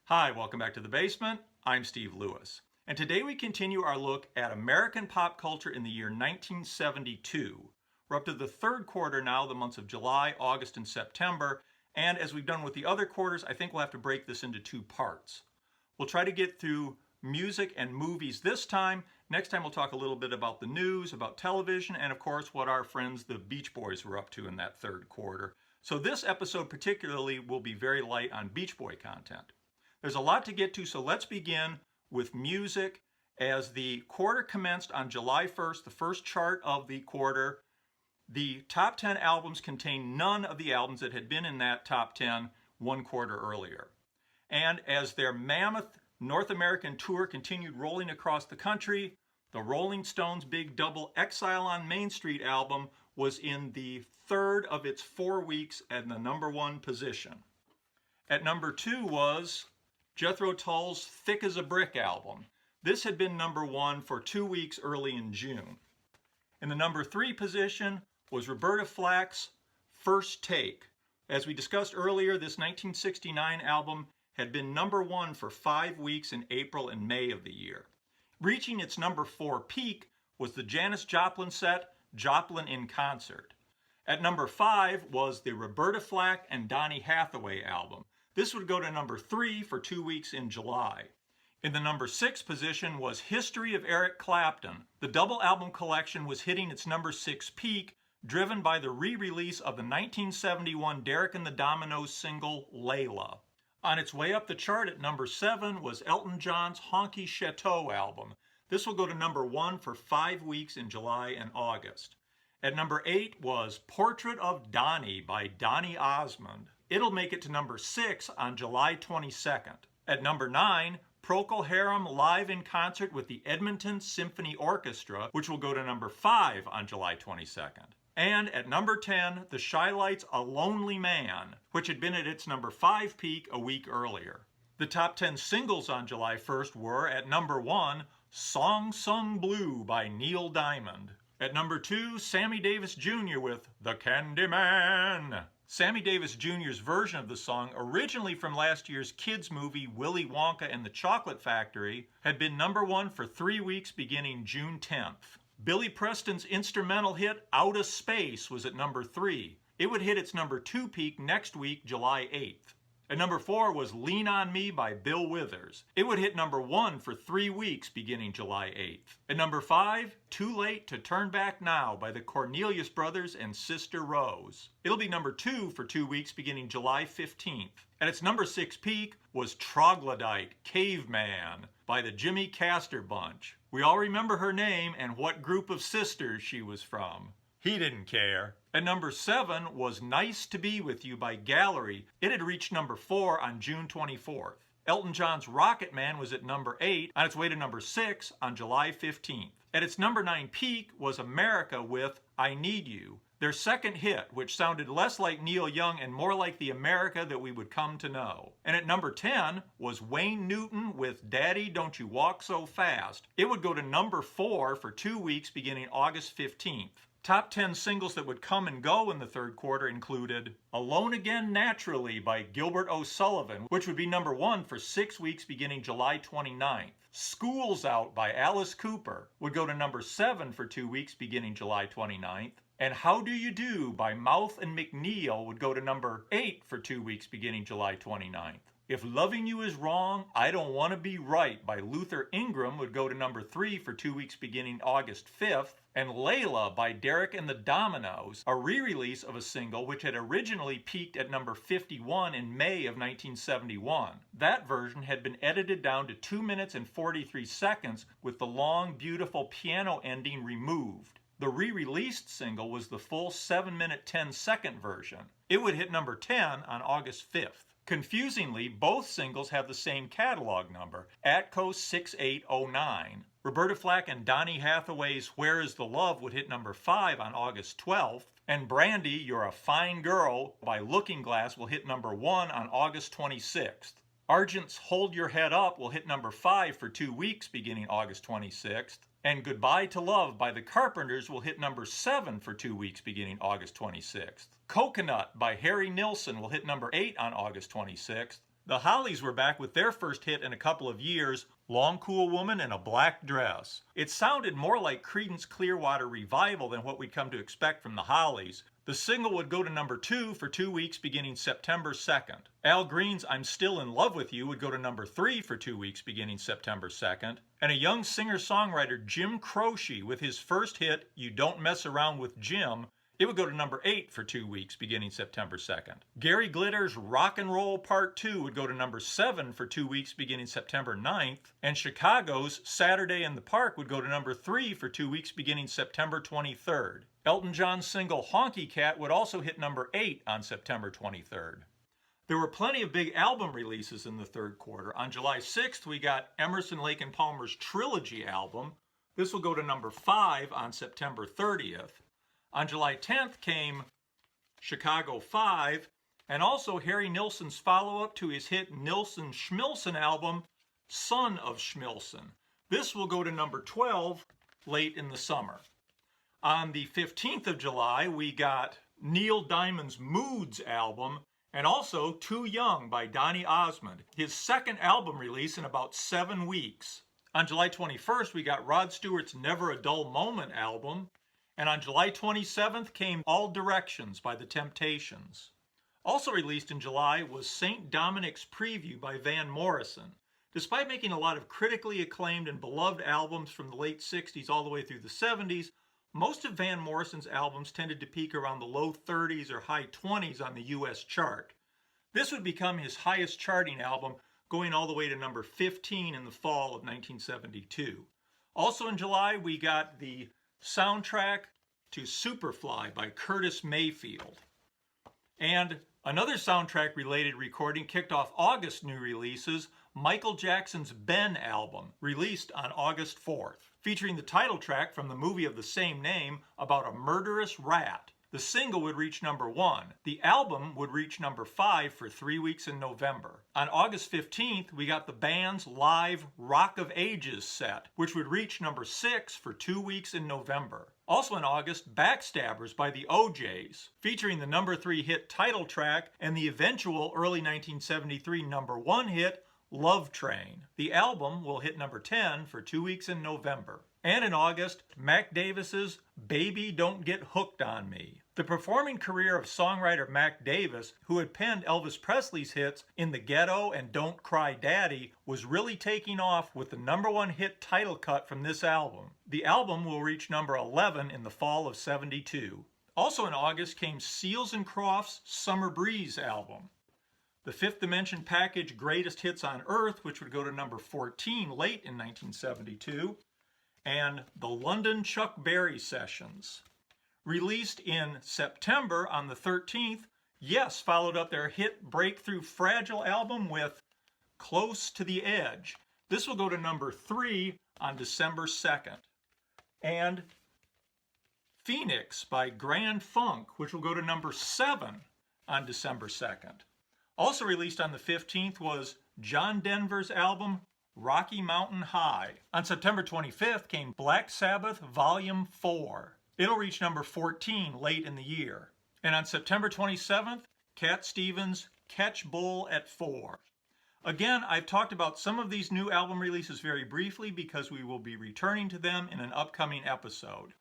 Hi, welcome back to The Basement. I'm Steve Lewis. And today we continue our look at American pop culture in the year 1972. We're up to the third quarter now, the months of July, August, and September. And as we've done with the other quarters, I think we'll have to break this into two parts. We'll try to get through music and movies this time. Next time we'll talk a little bit about the news, about television, and of course what our friends the Beach Boys were up to in that third quarter. So this episode particularly will be very light on Beach Boy content. There's a lot to get to, so let's begin with music. As the quarter commenced on July 1st, the first chart of the quarter, the top 10 albums contained none of the albums that had been in that top 10 one quarter earlier. And as their mammoth North American tour continued rolling across the country, the Rolling Stones' big double Exile on Main Street album was in the third of its 4 weeks at the number one position. At number 2 was Jethro Tull's Thick as a Brick album. This had been number 1 for 2 weeks early in June. In the number 3 position was Roberta Flack's First Take. As we discussed earlier, this 1969 album had been number 1 for 5 weeks in April and May of the year. Reaching its number 4 peak was the Janis Joplin set, Joplin in Concert. At number 5 was the Roberta Flack and Donny Hathaway album. This would go to number 3 for 2 weeks in July. In the number 6 position was History of Eric Clapton. The double album collection was hitting its number 6 peak, driven by the re-release of the 1971 Derek and the Dominoes single, Layla. On its way up the chart at number 7 was Elton John's Honky Chateau album. This will go to number 1 for 5 weeks in July and August. At number 8 was Portrait of Donnie by Donny Osmond. It'll make it to number 6 on July 22nd. At number 9, Procol Harum live in concert with the Edmonton Symphony Orchestra, which will go to number 5 on July 22nd. And at number 10, the Shy-Lights' A Lonely Man, which had been at its number 5 peak a week earlier. The top 10 singles on July 1st were, at number 1, Song Sung Blue by Neil Diamond. At number 2, Sammy Davis Jr. with The Candyman. Sammy Davis Jr.'s version of the song, originally from last year's kids' movie Willy Wonka and the Chocolate Factory, had been number 1 for 3 weeks beginning June 10th. Billy Preston's instrumental hit Outta Space was at number 3. It would hit its number 2 peak next week, July 8th. At number 4 was Lean on Me by Bill Withers. It would hit number 1 for 3 weeks beginning July 8th. At number 5, Too Late to Turn Back Now by the Cornelius Brothers and Sister Rose. It'll be number 2 for 2 weeks beginning July 15th. At its number 6 peak was Troglodyte, Caveman by the Jimmy Castor Bunch. We all remember her name and what group of sisters she was from. He didn't care. At number 7 was Nice to Be With You by Gallery. It had reached number 4 on June 24th. Elton John's Rocket Man was at number 8, on its way to number 6 on July 15th. At its number 9 peak was America with I Need You, their second hit, which sounded less like Neil Young and more like the America that we would come to know. And at number 10 was Wayne Newton with Daddy Don't You Walk So Fast. It would go to number 4 for 2 weeks beginning August 15th. Top 10 singles that would come and go in the third quarter included Alone Again Naturally by Gilbert O'Sullivan, which would be number 1 for 6 weeks beginning July 29th. School's Out by Alice Cooper would go to number 7 for 2 weeks beginning July 29th. And How Do You Do by Mouth and McNeil would go to number 8 for 2 weeks beginning July 29th. If Loving You Is Wrong, I Don't Want to Be Right by Luther Ingram would go to number 3 for 2 weeks beginning August 5th. And Layla by Derek and the Dominoes, a re-release of a single which had originally peaked at number 51 in May of 1971. That version had been edited down to 2 minutes and 43 seconds with the long, beautiful piano ending removed. The re-released single was the full 7-minute 10-second version. It would hit number 10 on August 5th. Confusingly, both singles have the same catalog number, ATCO 6809. Roberta Flack and Donny Hathaway's Where Is the Love would hit number 5 on August 12th, and Brandy, You're a Fine Girl by Looking Glass will hit number 1 on August 26th. Argent's Hold Your Head Up will hit number 5 for 2 weeks beginning August 26th, and Goodbye to Love by the Carpenters will hit number 7 for 2 weeks beginning August 26th. Coconut by Harry Nilsson will hit number 8 on August 26th. The Hollies were back with their first hit in a couple of years, Long Cool Woman in a Black Dress. It sounded more like Creedence Clearwater Revival than what we'd come to expect from the Hollies. The single would go to number 2 for 2 weeks beginning September 2nd. Al Green's I'm Still in Love with You would go to number 3 for 2 weeks beginning September 2nd. And a young singer-songwriter, Jim Croce, with his first hit, You Don't Mess Around with Jim, it would go to number 8 for 2 weeks beginning September 2nd. Gary Glitter's Rock and Roll Part 2 would go to number 7 for 2 weeks beginning September 9th. And Chicago's Saturday in the Park would go to number 3 for 2 weeks beginning September 23rd. Elton John's single Honky Cat would also hit number 8 on September 23rd. There were plenty of big album releases in the third quarter. On July 6th, we got Emerson, Lake and Palmer's Trilogy album. This will go to number 5 on September 30th. On July 10th came Chicago 5, and also Harry Nilsson's follow-up to his hit Nilsson Schmilsson album, Son of Schmilsson. This will go to number 12 late in the summer. On the 15th of July, we got Neil Diamond's Moods album, and also Too Young by Donny Osmond, his second album release in about 7 weeks. On July 21st, we got Rod Stewart's Never a Dull Moment album, and on July 27th came All Directions by The Temptations. Also released in July was St. Dominic's Preview by Van Morrison. Despite making a lot of critically acclaimed and beloved albums from the late 60s all the way through the 70s, most of Van Morrison's albums tended to peak around the low 30s or high 20s on the US chart. This would become his highest charting album, going all the way to number 15 in the fall of 1972. Also in July, we got the soundtrack to Superfly by Curtis Mayfield. And another soundtrack-related recording kicked off August's new releases, Michael Jackson's Ben album, released on August 4th, featuring the title track from the movie of the same name about a murderous rat. The single would reach number 1. The album would reach number 5 for 3 weeks in November. On August 15th, we got the band's live Rock of Ages set, which would reach number 6 for 2 weeks in November. Also in August, Backstabbers by the O'Jays, featuring the number 3 hit title track and the eventual early 1973 number 1 hit, Love Train. The album will hit number 10 for 2 weeks in November. And in August, Mac Davis's Baby Don't Get Hooked on Me. The performing career of songwriter Mac Davis, who had penned Elvis Presley's hits In the Ghetto and Don't Cry Daddy, was really taking off with the number 1 hit title cut from this album. The album will reach number 11 in the fall of '72. Also in August came Seals and Crofts' Summer Breeze album. The Fifth Dimension package Greatest Hits on Earth, which would go to number 14 late in 1972, and the London Chuck Berry Sessions. Released in September on the 13th, Yes followed up their hit breakthrough Fragile album with Close to the Edge. This will go to number 3 on December 2nd. And Phoenix by Grand Funk, which will go to number 7 on December 2nd. Also released on the 15th was John Denver's album Rocky Mountain High. On September 25th came Black Sabbath Volume 4. It'll reach number 14 late in the year. And on September 27th, Cat Stevens' Catch Bull at 4. Again, I've talked about some of these new album releases very briefly because we will be returning to them in an upcoming episode.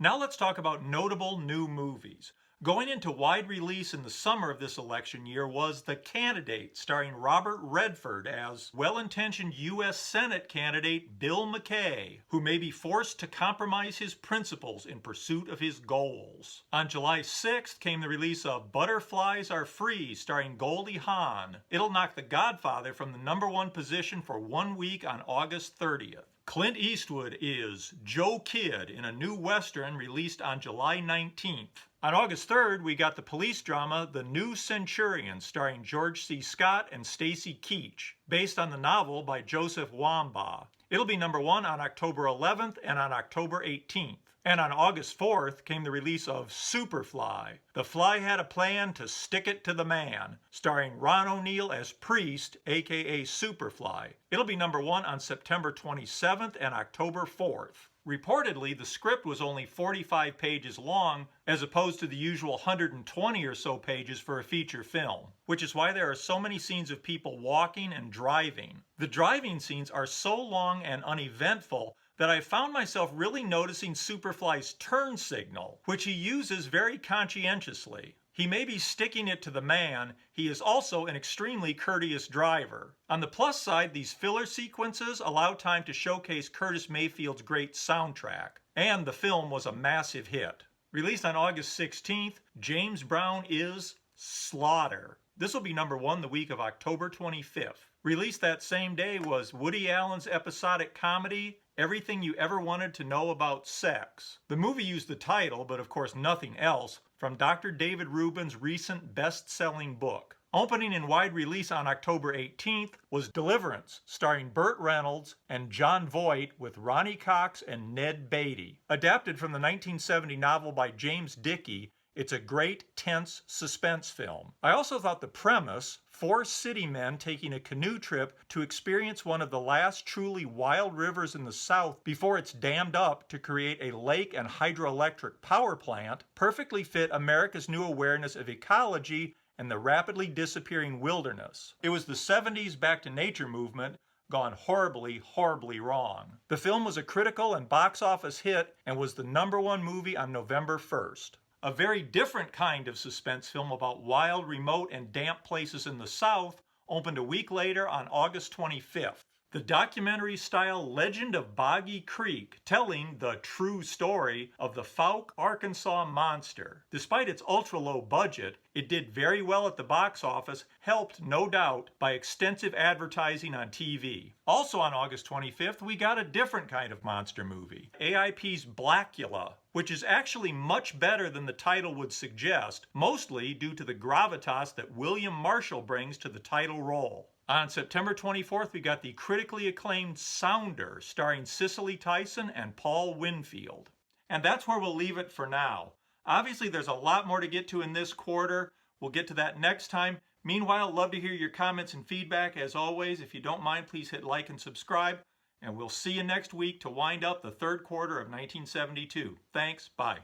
Now let's talk about notable new movies. Going into wide release in the summer of this election year was The Candidate, starring Robert Redford as well-intentioned U.S. Senate candidate Bill McKay, who may be forced to compromise his principles in pursuit of his goals. On July 6th came the release of Butterflies Are Free, starring Goldie Hawn. It'll knock The Godfather from the number 1 position for 1 week on August 30th. Clint Eastwood is Joe Kidd in a new Western released on July 19th. On August 3rd, we got the police drama The New Centurion, starring George C. Scott and Stacy Keach, based on the novel by Joseph Wambaugh. It'll be number 1 on October 11th and on October 18th. And on August 4th came the release of Superfly. The Fly Had a Plan to Stick It to the Man, starring Ron O'Neal as Priest, aka Superfly. It'll be number 1 on September 27th and October 4th. Reportedly, the script was only 45 pages long, as opposed to the usual 120 or so pages for a feature film, which is why there are so many scenes of people walking and driving. The driving scenes are so long and uneventful that I found myself really noticing Superfly's turn signal, which he uses very conscientiously. He may be sticking it to the man, he is also an extremely courteous driver. On the plus side, these filler sequences allow time to showcase Curtis Mayfield's great soundtrack. And the film was a massive hit. Released on August 16th, James Brown is Slaughter. This will be #1 the week of October 25th. Released that same day was Woody Allen's episodic comedy, Everything You Ever Wanted to Know About Sex. The movie used the title, but of course nothing else, from Dr. David Rubin's recent best-selling book. Opening in wide release on October 18th was Deliverance, starring Burt Reynolds and Jon Voight with Ronnie Cox and Ned Beatty. Adapted from the 1970 novel by James Dickey, it's a great, tense suspense film. I also thought the premise, 4 city men taking a canoe trip to experience one of the last truly wild rivers in the South before it's dammed up to create a lake and hydroelectric power plant, perfectly fit America's new awareness of ecology and the rapidly disappearing wilderness. It was the 70s back to nature movement gone horribly, horribly wrong. The film was a critical and box office hit and was the #1 movie on November 1st. A very different kind of suspense film about wild, remote, and damp places in the South opened a week later on August 25th. The documentary-style Legend of Boggy Creek, telling the true story of the Fouke, Arkansas monster. Despite its ultra-low budget, it did very well at the box office, helped, no doubt, by extensive advertising on TV. Also on August 25th, we got a different kind of monster movie, AIP's Blackula, which is actually much better than the title would suggest, mostly due to the gravitas that William Marshall brings to the title role. On September 24th, we got the critically acclaimed Sounder, starring Cicely Tyson and Paul Winfield. And that's where we'll leave it for now. Obviously, there's a lot more to get to in this quarter. We'll get to that next time. Meanwhile, love to hear your comments and feedback. As always, if you don't mind, please hit like and subscribe. And we'll see you next week to wind up the third quarter of 1972. Thanks. Bye.